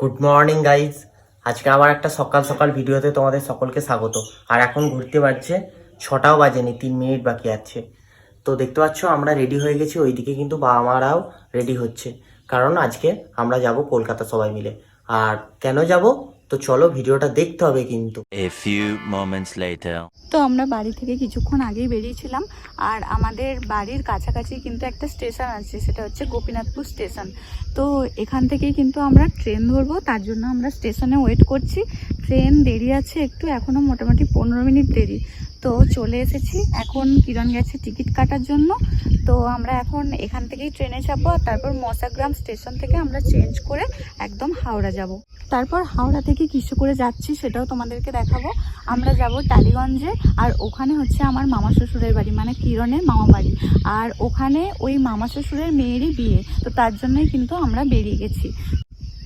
Good morning guys. আজকে আবার একটা সকাল সকাল ভিডিওতে তোমাদের সকলকে স্বাগত। আর এখন ঘুরতে পারছে 6টাও বাজেনি, 3 মিনিট বাকি আছে। তো দেখতে পাচ্ছ আমরা রেডি হয়ে গেছি, ওইদিকে কিন্তু বাবা মারাও রেডি হচ্ছে, কারণ আজকে আমরা যাব কলকাতা সবাই মিলে। আর কেন যাব তো চলো ভিডিওটা দেখতে হবে কিন্তু। A few moments later. তো আমরা বাড়ি থেকে কিছুক্ষণ আগেই বেরিয়েছিলাম, আর আমাদের বাড়ির কাছাকাছি কিন্তু একটা স্টেশন আছে, সেটা হচ্ছে গোপীনাথপুর স্টেশন। তো এখান থেকেই কিন্তু আমরা ট্রেন ধরবো, তার জন্য আমরা স্টেশনে ওয়েট করছি। ট্রেন দেরি আছে একটু, এখনও মোটামুটি 15 মিনিট দেরি। তো চলে এসেছি, এখন কিরণ গেছে টিকিট কাটার জন্য। তো আমরা এখন এখান থেকেই ট্রেনে যাবো, আর তারপর মশাগ্রাম স্টেশন থেকে আমরা চেঞ্জ করে একদম হাওড়া যাব। তারপর হাওড়া থেকে কিসে করে যাচ্ছি সেটাও তোমাদেরকে দেখাবো। আমরা যাব টালিগঞ্জে, আর ওখানে হচ্ছে আমার মামা শ্বশুরের বাড়ি, মানে কিরণের মামা বাড়ি। আর ওখানে ওই মামা শ্বশুরের মেয়েরই বিয়ে, তো তার জন্যই কিন্তু আমরা বেরিয়ে গেছি।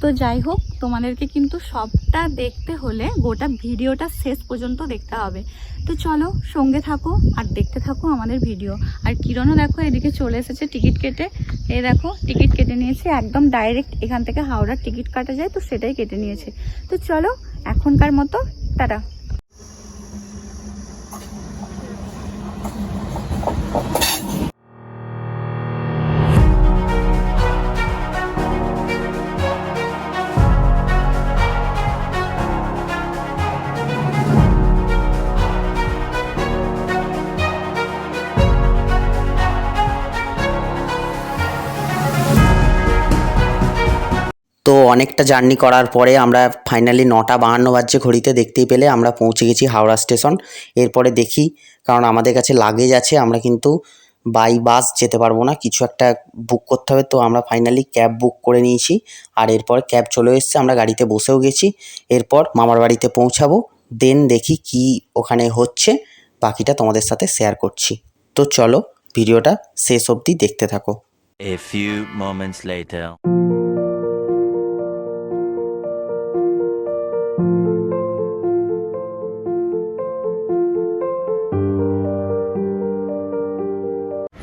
তো যাই হোক, তোমাদেরকে কিন্তু সবটা দেখতে হলে গোটা ভিডিওটা শেষ পর্যন্ত দেখতে হবে। তো চলো সঙ্গে থাকো আর দেখতে থাকো আমাদের ভিডিও। আর কিরণও দেখো এদিকে চলে এসেছে টিকিট কেটে। এই দেখো টিকিট কেটে নিয়েছে, একদম ডাইরেক্ট এখান থেকে হাওড়ার টিকিট কাটা যায়, তো সেটাই কেটে নিয়েছে। তো চলো এখনকার মতো টাটা। তো অনেকটা জার্নি করার পরে আমরা ফাইনালি 9:52 বাজছে ঘড়িতে, দেখতেই পেলে আমরা পৌঁছে গেছি হাওড়া স্টেশন। এরপরে দেখি, কারণ আমাদের কাছে লাগেজ আছে, আমরা কিন্তু বাই বাস যেতে পারবো না, কিছু একটা বুক করতে হবে। তো আমরা ফাইনালি ক্যাব বুক করে নিয়েছি, আর এরপর ক্যাব চলে এসেছে, আমরা গাড়িতে বসেও গেছি। এরপর মামার বাড়িতে পৌঁছাবো, দেন দেখি কি ওখানে হচ্ছে, বাকিটা তোমাদের সাথে শেয়ার করছি। তো চলো ভিডিওটা শেষ অবধি দেখতে থাকো। A few moments later.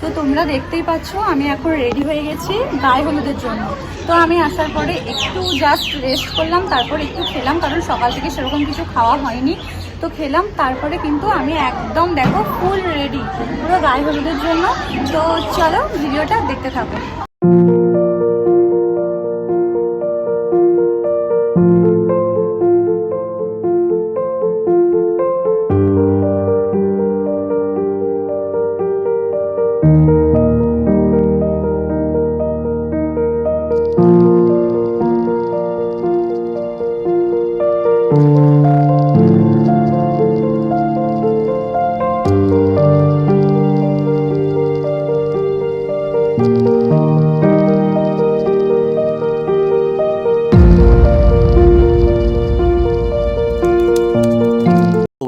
তো তোমরা দেখতেই পাচ্ছ আমি এখন রেডি হয়ে গেছি গায়ে হলুদের জন্য। তো আমি আসার পরে একটু জাস্ট রেস্ট করলাম, তারপর একটু খেলাম, কারণ সকাল থেকে সেরকম কিছু খাওয়া হয়নি। তো খেলাম, তারপরে কিন্তু আমি একদম দেখো ফুল রেডি পুরো গায়ে হলুদের জন্য। তো চলো ভিডিওটা দেখতে থাকো।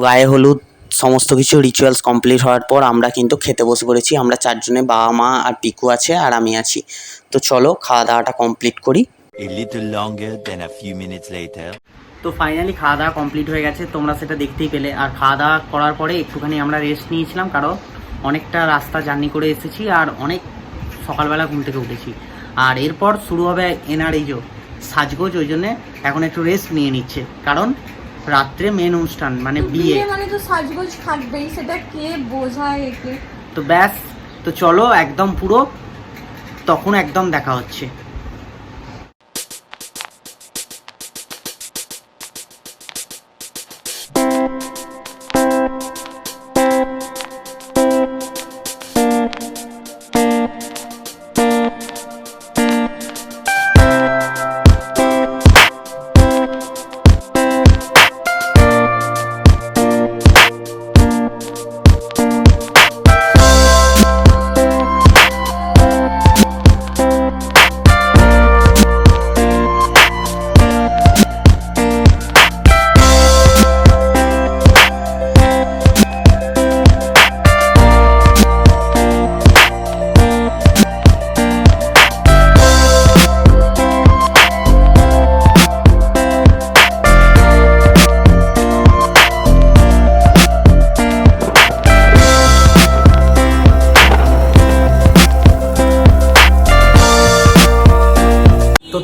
গায়ে হলুদ সমস্ত কিছু রিচুয়ালস কমপ্লিট হওয়ার পর আমরা কিন্তু খেতে বসে পড়েছি। আমরা 4 জনে, বাবা মা আর পিকু আছে আর আমি আছি। তো চলো খাওয়া দাওয়াটা কমপ্লিট করি। A little longer than a few minutes later. তো ফাইনালি খাওয়া দাওয়া কমপ্লিট হয়ে গেছে, তোমরা সেটা দেখতেই পেলে। আর খাওয়া দাওয়া করার পরে একটুখানি আমরা রেস্ট নিয়েছিলাম, কারণ অনেকটা রাস্তা জার্নি করে এসেছি আর অনেক সকালবেলা ঘুম থেকে উঠেছি। আর এরপর শুরু হবে এনার এই যে সাজগোজ, ওই জন্যে এখন একটু রেস্ট নিয়ে নিচ্ছে, কারণ রাত্রে মেন অনুষ্ঠান মানে বিয়ে, মানে তো সাজগোজ থাকবেই, সেটা কে বোঝায় একে। তো ব্যাস। তো চলো একদম পুরো তখন একদম দেখা হচ্ছে।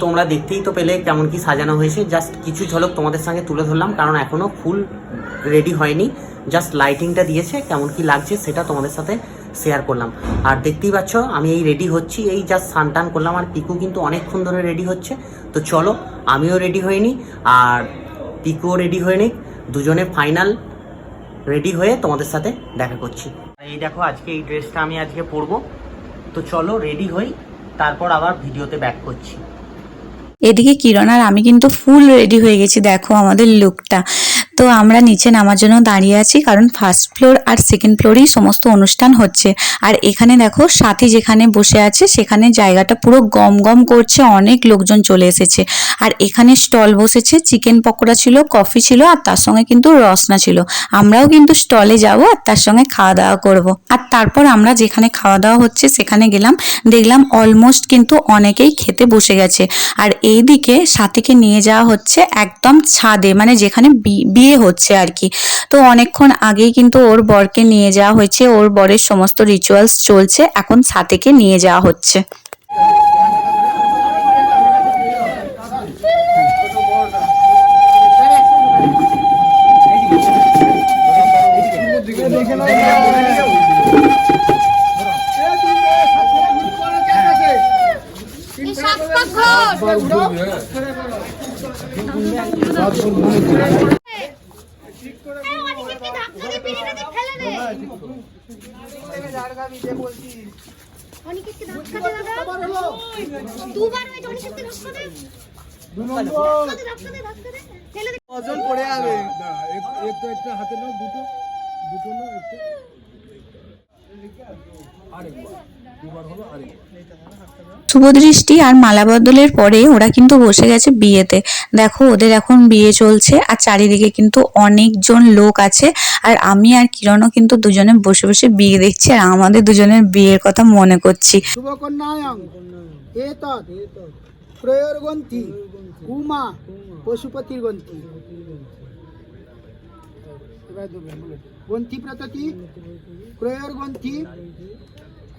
তোমরা দেখতেই তো পেলে কেমন কি সাজানো হয়েছে, জাস্ট কিছু ঝলক তোমাদের সঙ্গে তুলে ধরলাম, কারণ এখনও ফুল রেডি হয়নি, জাস্ট লাইটিংটা দিয়েছে, কেমন কি লাগছে সেটা তোমাদের সাথে শেয়ার করলাম। আর দেখতেই পাচ্ছ আমি এই রেডি হচ্ছি, এই জাস্ট স্নান টান করলাম, আর পিকু কিন্তু অনেকক্ষণ ধরে রেডি হচ্ছে। তো চলো আমিও রেডি হইনি আর পিকুও রেডি হয়ে নিক, দুজনে ফাইনাল রেডি হয়ে তোমাদের সাথে দেখা করছি। এই দেখো আজকে এই ড্রেসটা আমি আজকে পরবো, তো চলো রেডি হই, তারপর আবার ভিডিওতে ব্যাক করছি। এদিকে কিরণ আর আমি কিন্তু ফুল রেডি হয়ে গেছি, দেখো আমাদের লুকটা। তো আমরা নিচে নামার জন্য দাঁড়িয়ে আছি, কারণ ফার্স্ট ফ্লোর আর সেকেন্ড ফ্লোরেই সমস্ত অনুষ্ঠান হচ্ছে। আর এখানে দেখো সাথী যেখানে বসে আছে সেখানে জায়গাটা পুরো গম গম করছে, অনেক লোকজন চলে এসেছে। আর এখানে স্টল বসেছে, চিকেন পকোড়া ছিল, কফি ছিল, আর তার সঙ্গে কিন্তু রসনা ছিল। আমরাও কিন্তু স্টলে যাব আর তার সঙ্গে খাওয়া দাওয়া করব। আর তারপর আমরা যেখানে খাওয়া দাওয়া হচ্ছে সেখানে গেলাম, দেখলাম অলমোস্ট কিন্তু অনেকেই খেতে বসে গেছে। আর এইদিকে সাথীকে নিয়ে যাওয়া হচ্ছে একদম ছাদে, মানে যেখানে বিয়ে হচ্ছে আর কি। তো অনেকক্ষণ আগেই কিন্তু ওর বরকে নিয়ে যাওয়া হয়েছে, ওর বরের সমস্ত রিচুয়ালস চলছে, এখন সাথীকে নিয়ে যাওয়া হচ্ছে। শুভদৃষ্টি আর মালা বদলের পরে ওরা কিন্তু বসে গেছে বিয়েতে। দেখো ওদের এখন বিয়ে চলছে আর চারিদিকে কিন্তু অনেকজন লোক আছে। আর আমি আর কিরণও কিন্তু দুজনে বসে বসে বিয়ে দেখছি আর আমাদের দুজনের বিয়ের কথা মনে করছি। শুভকন্যায়ং এতৎ প্রয়োর গ্রন্থি উমা পশুপতির গ্রন্থি। গ্রন্থি প্রততি প্রয়োর গ্রন্থি।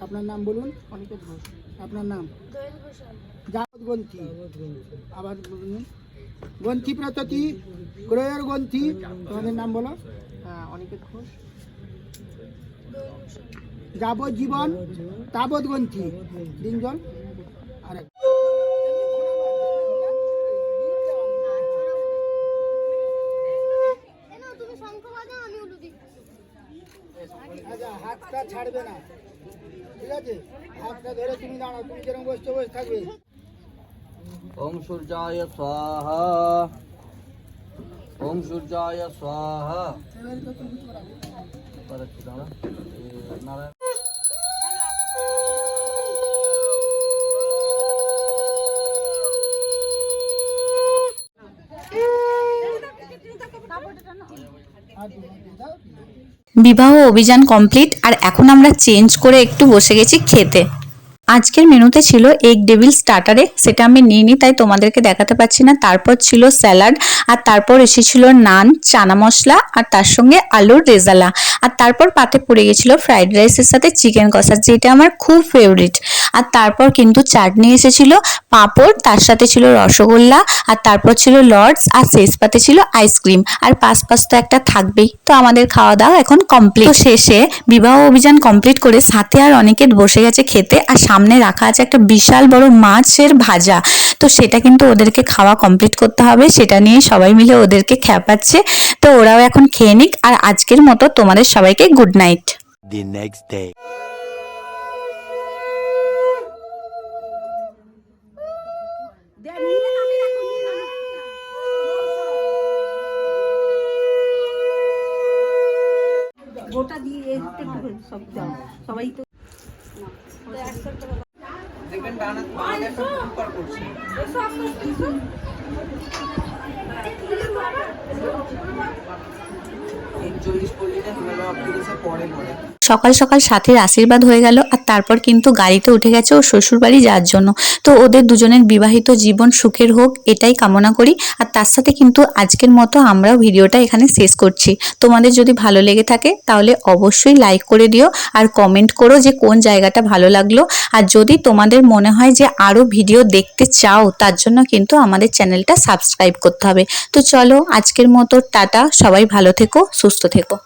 আপনার নাম বলুন। অনিকেত ঘোষ। আপনার নাম? যাবৎ গ্রন্থি। আবার বলুন। গ্রন্থি প্রততি প্রয়োর গ্রন্থি। তোমাদের নাম বলো। অনিকেত ঘোষ। যাবজ্জীবন তাবৎ গ্রন্থি। দিন জল। আরেক হাতটা ছাড়বে না, ঠিক আছে? হাতটা ধরে তুমি দাঁড়াও, তুমি যেরকম বসে বসে থাকবে। ওম সূর্যায় স্বাহা, ওম সূর্যায় স্বাহা। নারায়ণ বিবাহ অভিযান কমপ্লিট আর এখন আমরা চেঞ্জ করে একটু বসে গেছি খেতে। আজকের মেনুতে ছিল এগ ডেভিল স্টার্টারে, সেটা আমি নিইনি তাই তোমাদেরকে দেখাতে পাচ্ছি না। তারপর ছিল স্যালাড, আর তারপর এসেছিল নান, চানা মশলা, আর তার সঙ্গে আলুর রেজালা, আর তারপর পাতে পড়ে গেছিল ফ্রাইড রাইসের সাথে চিকেন কষা, যেটা আমার খুব ফেভারিট। আর তারপর কিন্তু চাটনি এসেছিল, পাঁপড়, তার সাথে ছিল রসগোল্লা, আর তারপর ছিল লর্ডস, আর শেষ পাতে ছিল আইসক্রিম, আর পাস তো একটা থাকবেই। তো আমাদের খাওয়া দাওয়া এখন কমপ্লিট। তো শেষে বিবাহ অভিযান কমপ্লিট করে সাথে আর অনেকে বসে গেছে খেতে, আর সামনে রাখা আছে একটা বিশাল বড় মাছের ভাজা। তো সেটা কিন্তু ওদেরকে খাওয়া কমপ্লিট করতে হবে, সেটা নিয়ে সবাই মিলে ওদেরকে খেপাচ্ছে। তো ওরাও এখন খেয়ে নিক, আর আজকের মতো তোমাদের সবাইকে good night. The next day. গোটা দিয়ে একটু সব দাও, সবাই তো দেখবেন ডানা একটা উপর করছি। সকাল সকাল সাথীর আশীর্বাদ হয়ে গেল আর তারপর কিন্তু গাড়িতে উঠে গেছে ও শ্বশুর বাড়ি যাওয়ার জন্য। তো ওদের দুজনের বিবাহিত জীবন সুখের হোক এটাই কামনা করি। আর তার সাথে কিন্তু আজকের মতো আমরাও ভিডিওটা এখানে শেষ করছি। তোমাদের যদি ভালো লেগে থাকে তাহলে অবশ্যই লাইক করে দিও আর কমেন্ট করো যে কোন জায়গাটা ভালো লাগলো। আর যদি তোমাদের মনে হয় যে আরও ভিডিও দেখতে চাও তার জন্য কিন্তু আমাদের চ্যানেলটা সাবস্ক্রাইব করতে হবে। তো চলো আজকের মতো টাটা, সবাই ভালো থেকো, সুস্থ থেকো।